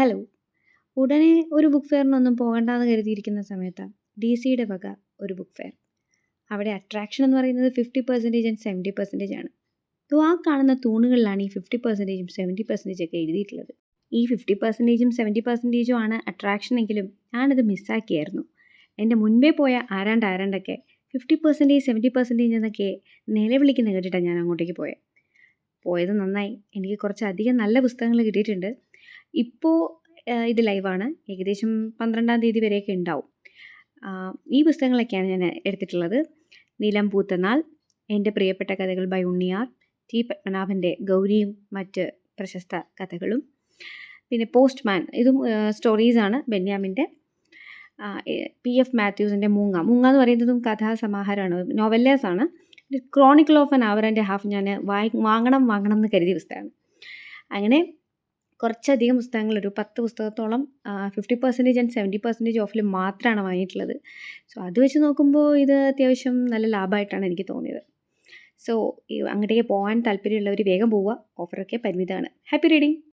Hello. ഉടനെ ഒരു book ഫെയറിനൊന്നും പോകണ്ടാന്ന് കരുതിയിരിക്കുന്ന സമയത്താണ് ഡിസിയുടെ വക ഒരു ബുക്ക് ഫെയർ. അവിടെ അട്രാക്ഷൻ എന്ന് പറയുന്നത് 50% ആൻഡ് 70% ആണ്. ആ കാണുന്ന തൂണുകളിലാണ് ഈ 50%ഉം 70% ഒക്കെ എഴുതിയിട്ടുള്ളത്. ഈ 50%ഉം 70%ഉം ആണ് അട്രാക്ഷൻ എങ്കിലും ഞാനത് മിസ്സാക്കിയായിരുന്നു. എൻ്റെ മുൻപേ പോയ ആരാണ്ടൊക്കെ 50% 70% എന്നൊക്കെ നിലവിളിക്കുന്ന കേട്ടിട്ടാണ് ഞാൻ അങ്ങോട്ടേക്ക് പോയത് നന്നായി. എനിക്ക് കുറച്ചധികം നല്ല പുസ്തകങ്ങൾ കിട്ടിയിട്ടുണ്ട്. ഇപ്പോൾ ഇത് ലൈവാണ്. ഏകദേശം 12-ാം തീയതി വരെയൊക്കെ ഉണ്ടാവും. ഈ പുസ്തകങ്ങളൊക്കെയാണ് ഞാൻ എടുത്തിട്ടുള്ളത്. നീലം പൂത്ത നാൾ, എൻ്റെ പ്രിയപ്പെട്ട കഥകൾ ബൈ ഉണ്ണിയാർ, ടി പത്മനാഭൻ്റെ ഗൗരിയും മറ്റ് പ്രശസ്ത കഥകളും, പിന്നെ പോസ്റ്റ്മാൻ, ഇതും സ്റ്റോറീസാണ് ബെന്യാമിൻ്റെ. PF മാത്യൂസിൻ്റെ മൂങ്ങ എന്ന് പറയുന്നതും കഥാസമാഹാരമാണ്, നോവല്ലേഴ്സാണ്. Chronicle of an hour and half ഞാൻ വാങ്ങണം എന്ന് കരുതിയ പുസ്തകമാണ്. അങ്ങനെ കുറച്ചധികം പുസ്തകങ്ങൾ, ഒരു 10 പുസ്തകത്തോളം 50% ആൻഡ് 70% ഓഫിൽ മാത്രമാണ് വാങ്ങിയിട്ടുള്ളത്. സോ അത് വെച്ച് നോക്കുമ്പോൾ ഇത് അത്യാവശ്യം നല്ല ലാഭമായിട്ടാണ് എനിക്ക് തോന്നിയത്. സോ അങ്ങോട്ടേക്ക് പോകാൻ താല്പര്യമുള്ളവർ വേഗം പോവുക. ഓഫറൊക്കെ പരിമിതമാണ്. Happy reading.